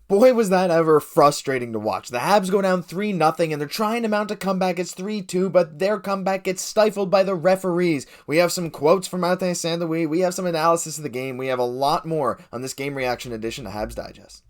boy, was that ever frustrating to watch. The Habs go down 3-0, and they're trying to mount a comeback. It's 3-2, but their comeback gets stifled by the referees. We have some quotes from Martin St. Louis. We have some analysis of the game. We have a lot more on this game reaction edition of Habs Digest.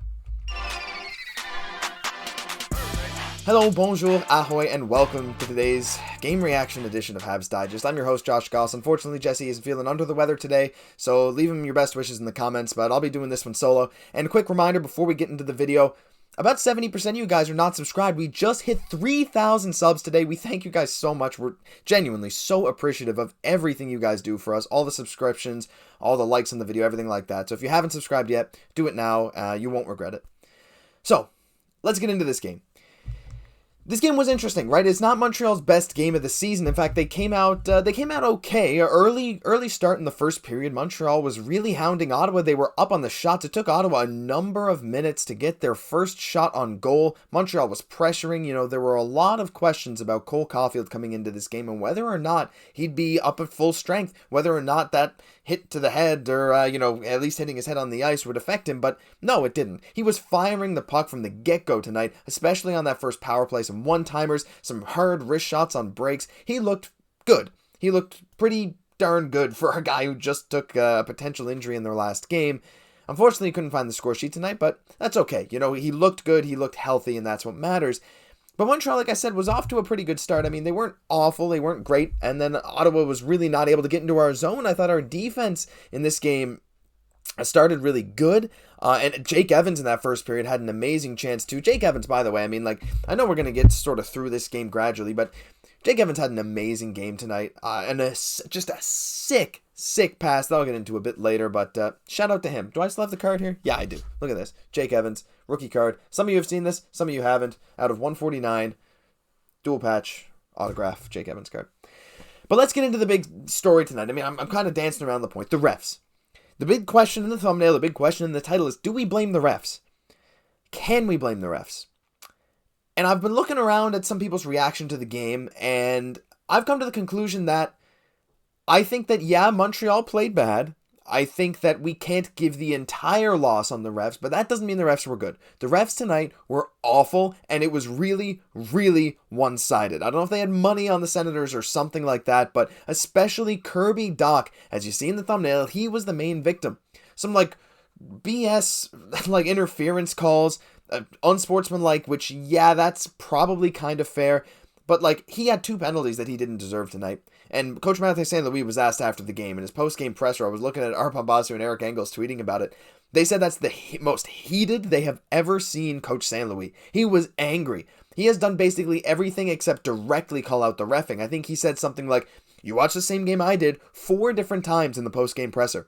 Hello, bonjour, ahoy, and welcome to today's game reaction edition of Habs Digest. I'm your host, Josh Gosse. Unfortunately, Jesse isn't feeling under the weather today, so leave him your best wishes in the comments, but I'll be doing this one solo. And a quick reminder before we get into the video, about 70% of you guys are not subscribed. We just hit 3,000 subs today. We thank you guys so much. We're genuinely so appreciative of everything you guys do for us, all the subscriptions, all the likes on the video, everything like that. So if you haven't subscribed yet, do it now. You won't regret it. So, let's get into this game. This game was interesting, right? It's not Montreal's best game of the season. In fact, they came out okay. Early start in the first period. Montreal was really hounding Ottawa. They were up on the shots. It took Ottawa a number of minutes to get their first shot on goal. Montreal was pressuring. You know, there were a lot of questions about Caufield coming into this game and whether or not he'd be up at full strength, whether or not that hit to the head or, at least hitting his head on the ice would affect him. But no, it didn't. He was firing the puck from the get-go tonight, especially on that first power play. Some one-timers, some hard wrist shots on breaks. He looked good. He looked pretty darn good for a guy who just took a potential injury in their last game. Unfortunately, he couldn't find the score sheet tonight, but that's okay. You know, he looked good, he looked healthy, and that's what matters. But Montreal, like I said, was off to a pretty good start. I mean, they weren't awful, they weren't great, and then Ottawa was really not able to get into our zone. I thought our defense in this game started really good, and Jake Evans in that first period had an amazing chance too. Jake Evans, by the way, I mean, I know we're going to get sort of through this game gradually, but Jake Evans had an amazing game tonight, and just a sick pass that I'll get into a bit later, but shout out to him. Do I still have the card here? Yeah, I do. Look at this. Jake Evans, rookie card. Some of you have seen this, some of you haven't. Out of 149, dual patch, autograph, Jake Evans card. But let's get into the big story tonight. I mean, I'm kind of dancing around the point. The refs. The big question in the thumbnail, the big question in the title is, do we blame the refs? Can we blame the refs? And I've been looking around at some people's reaction to the game, and I've come to the conclusion that I think that, yeah, Montreal played bad. I think that we can't give the entire loss on the refs, but that doesn't mean the refs were good. The refs tonight were awful, and it was really, really one-sided. I don't know if they had money on the Senators or something like that, but especially Kirby Dach, as you see in the thumbnail, he was the main victim. Some, BS, interference calls, unsportsmanlike, which, yeah, that's probably kind of fair, but, he had 2 penalties that he didn't deserve tonight. And Coach Martin St. Louis was asked after the game in his post-game presser. I was looking at Arpon Basu and Eric Engels tweeting about it. They said that's the most heated they have ever seen Coach St. Louis. He was angry. He has done basically everything except directly call out the reffing. I think he said something like, "You watched the same game I did 4 different times in the post-game presser."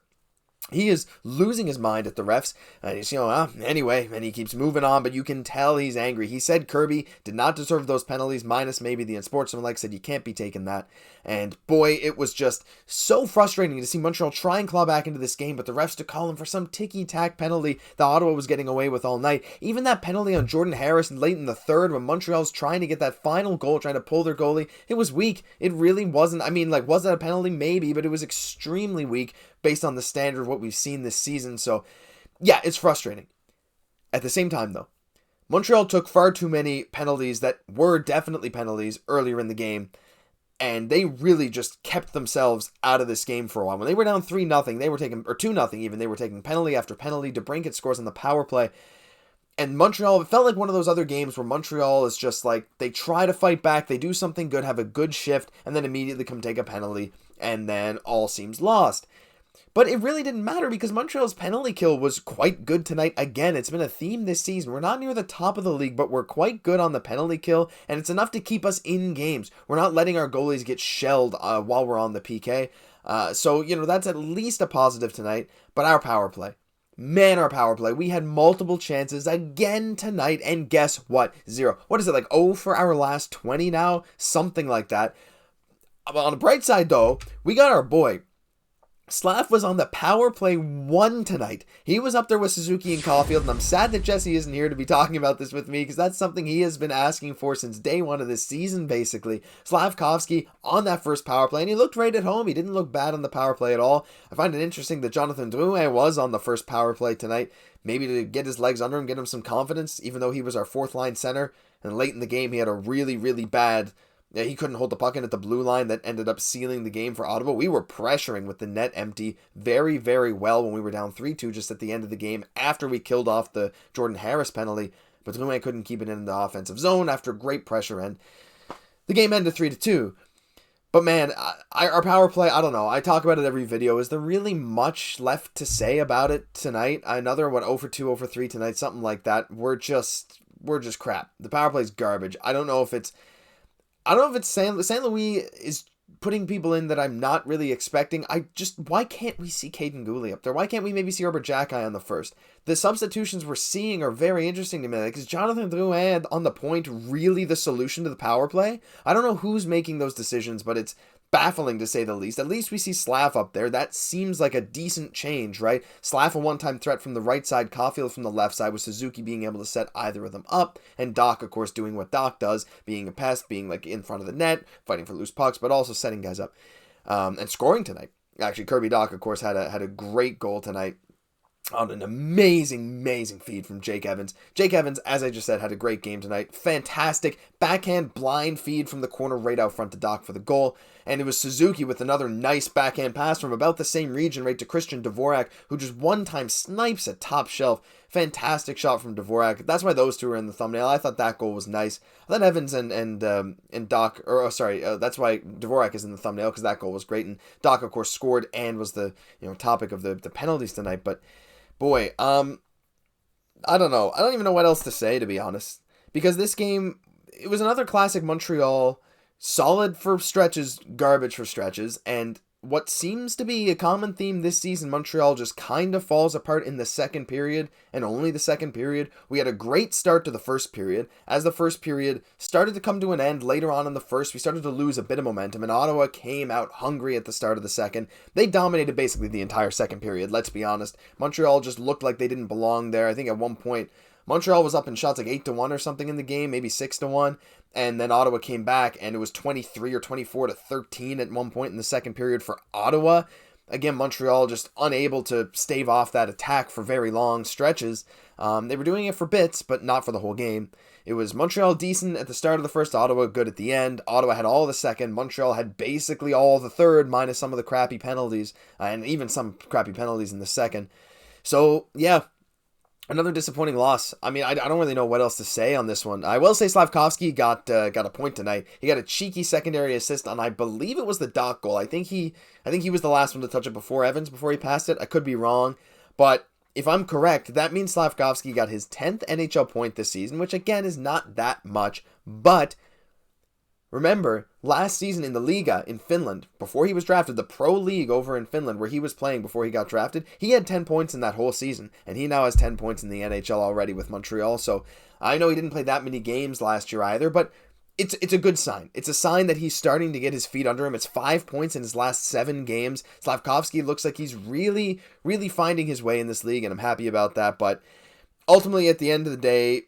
He is losing his mind at the refs, and he's, anyway, and he keeps moving on, but you can tell he's angry. He said Kirby did not deserve those penalties, minus maybe the unsportsmanlike, said you can't be taking that. And boy, it was just so frustrating to see Montreal try and claw back into this game, but the refs to call him for some ticky-tack penalty that Ottawa was getting away with all night. Even that penalty on Jordan Harris late in the third when Montreal's trying to get that final goal, trying to pull their goalie, it was weak. It really wasn't. I mean, was that a penalty? Maybe, but it was extremely weak based on the standard of what we've seen this season. So, yeah, it's frustrating. At the same time, though, Montreal took far too many penalties that were definitely penalties earlier in the game, and they really just kept themselves out of this game for a while. When they were down 3-0, they were taking, or 2-0 even, they were taking penalty after penalty. DeBrincat scores on the power play. And Montreal, it felt like one of those other games where Montreal is just they try to fight back, they do something good, have a good shift, and then immediately come take a penalty, and then all seems lost. But it really didn't matter because Montreal's penalty kill was quite good tonight. Again, it's been a theme this season. We're not near the top of the league, but we're quite good on the penalty kill, and it's enough to keep us in games. We're not letting our goalies get shelled while we're on the PK. So, that's at least a positive tonight. But our power play. Man, our power play. We had multiple chances again tonight, and guess what? 0. What is it, 0 for our last 20 now? Something like that. On the bright side, though, we got our boy Slav was on the power play 1 tonight. He was up there with Suzuki and Caufield, and I'm sad that Jesse isn't here to be talking about this with me, because that's something he has been asking for since day 1 of this season, basically. Slafkovsky on that first power play, and he looked right at home. He didn't look bad on the power play at all. I find it interesting that Jonathan Drouin was on the first power play tonight, maybe to get his legs under him, get him some confidence, even though he was our 4th-line center, and late in the game he had a really, really bad... Yeah, he couldn't hold the puck in at the blue line. That ended up sealing the game for Ottawa. We were pressuring with the net empty very, very well when we were down 3-2 just at the end of the game after we killed off the Jordan Harris penalty. But Drouin couldn't keep it in the offensive zone after great pressure, and the game ended 3-2. But man, our power play, I don't know. I talk about it every video. Is there really much left to say about it tonight? Another 0 for 2, 0 for 3 tonight, something like that. We're just crap. The power play is garbage. I don't know if it's St. Louis is putting people in that I'm not really expecting. Why can't we see Caden Gooley up there? Why can't we maybe see Robert Jacki on the first? The substitutions we're seeing are very interesting to me. Like, is Jonathan Drouin on the point really the solution to the power play? I don't know who's making those decisions, but it's baffling to say the least. At least we see Slav up there. That seems like a decent change, right? Slav a one-time threat from the right side, Caufield from the left side, with Suzuki being able to set either of them up, and Dach, of course, doing what Dach does, being a pest, being like in front of the net, fighting for loose pucks, but also setting guys up and scoring tonight. Actually, Kirby Dach, of course, had a great goal tonight on an amazing feed from Jake Evans. Jake Evans, as I just said, had a great game tonight. Fantastic backhand blind feed from the corner right out front to Dach for the goal. And it was Suzuki with another nice backhand pass from about the same region right to Christian Dvorak, who just one-time snipes at top shelf. Fantastic shot from Dvorak. That's why those two are in the thumbnail. I thought that goal was nice. I thought Evans and Dach, that's why Dvorak is in the thumbnail, because that goal was great. And Dach, of course, scored and was the topic of the penalties tonight. But boy, I don't know. I don't even know what else to say, to be honest. Because this game, it was another classic Montreal, solid for stretches, garbage for stretches, and what seems to be a common theme this season, Montreal just kind of falls apart in the second period, and only the second period. We had a great start to the first period. As the first period started to come to an end later on in the first, we started to lose a bit of momentum, and Ottawa came out hungry at the start of the second. They dominated basically the entire second period, let's be honest. Montreal just looked like they didn't belong there. I think at one point, Montreal was up in shots like 8-1 or something in the game, maybe 6-1, and then Ottawa came back, and it was 23 or 24-13 at one point in the second period for Ottawa. Again, Montreal just unable to stave off that attack for very long stretches. They were doing it for bits, but not for the whole game. It was Montreal decent at the start of the first, Ottawa good at the end. Ottawa had all the second. Montreal had basically all the third, minus some of the crappy penalties, and even some crappy penalties in the second. So, yeah. Another disappointing loss. I mean, I don't really know what else to say on this one. I will say Slafkovsky got a point tonight. He got a cheeky secondary assist on, I believe it was the Dach goal. I think he was the last one to touch it before Evans, before he passed it. I could be wrong, but if I'm correct, that means Slafkovsky got his 10th NHL point this season, which again is not that much, but remember, last season in the Liga in Finland, before he was drafted, the Pro League over in Finland where he was playing before he got drafted, he had 10 points in that whole season, and he now has 10 points in the NHL already with Montreal. So I know he didn't play that many games last year either, but it's a good sign. It's a sign that he's starting to get his feet under him. It's 5 points in his last 7 games. Slafkovsky looks like he's really, really finding his way in this league, and I'm happy about that. But ultimately, at the end of the day,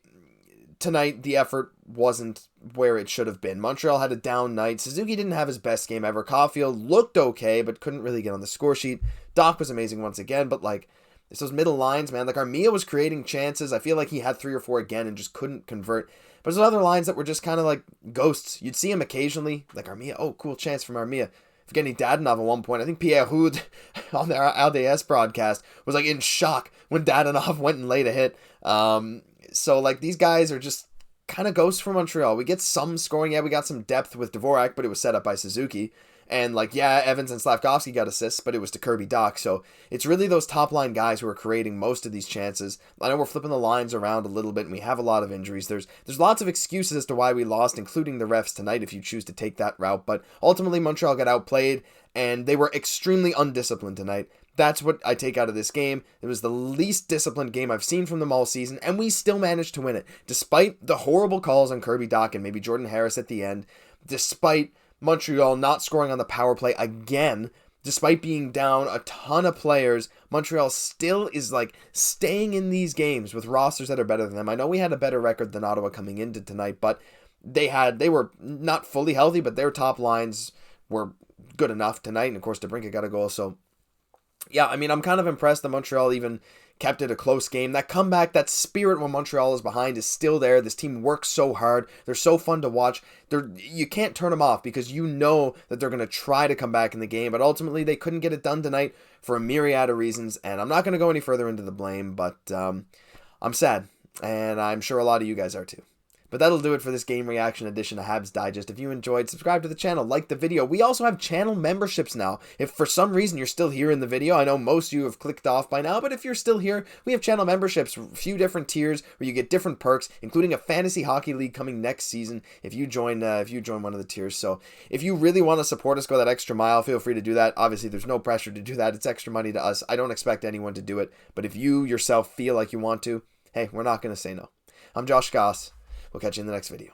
tonight, the effort wasn't where it should have been. Montreal had a down night. Suzuki didn't have his best game ever. Caufield looked okay, but couldn't really get on the score sheet. Dach was amazing once again, but like, it's those middle lines, man. Like, Armia was creating chances. I feel like he had 3 or 4 again and just couldn't convert. But there's other lines that were just kind of like ghosts. You'd see him occasionally, like Armia. Oh, cool chance from Armia. Forgetting Dadonov at one point. I think Pierre Houd on their LDS broadcast was like in shock when Dadonov went and laid a hit. So like, these guys are just kind of ghosts from Montreal. We get some scoring. Yeah, we got some depth with Dvorak, but it was set up by Suzuki. And like, yeah, Evans and Slafkovsky got assists, but it was to Kirby Dach. So it's really those top line guys who are creating most of these chances. I know we're flipping the lines around a little bit, and we have a lot of injuries. There's lots of excuses as to why we lost, including the refs tonight, if you choose to take that route. But ultimately, Montreal got outplayed, and they were extremely undisciplined tonight. That's what I take out of this game. It was the least disciplined game I've seen from them all season, and we still managed to win it. Despite the horrible calls on Kirby Dach and maybe Jordan Harris at the end, despite Montreal not scoring on the power play again, despite being down a ton of players, Montreal still is like staying in these games with rosters that are better than them. I know we had a better record than Ottawa coming into tonight, but they were not fully healthy, but their top lines were good enough tonight. And of course, DeBrincat got a goal. So yeah, I mean, I'm kind of impressed that Montreal even kept it a close game. That comeback, that spirit when Montreal is behind is still there. This team works so hard. They're so fun to watch. You can't turn them off because you know that they're going to try to come back in the game. But ultimately, they couldn't get it done tonight for a myriad of reasons. And I'm not going to go any further into the blame, but I'm sad. And I'm sure a lot of you guys are too. But that'll do it for this game reaction edition of Habs Digest. If you enjoyed, subscribe to the channel, like the video. We also have channel memberships now. If for some reason you're still here in the video, I know most of you have clicked off by now, but if you're still here, we have channel memberships, a few different tiers where you get different perks, including a fantasy hockey league coming next season if you join one of the tiers. So if you really want to support us, go that extra mile, feel free to do that. Obviously, there's no pressure to do that. It's extra money to us. I don't expect anyone to do it, but if you yourself feel like you want to, hey, we're not going to say no. I'm Josh Gosse. We'll catch you in the next video.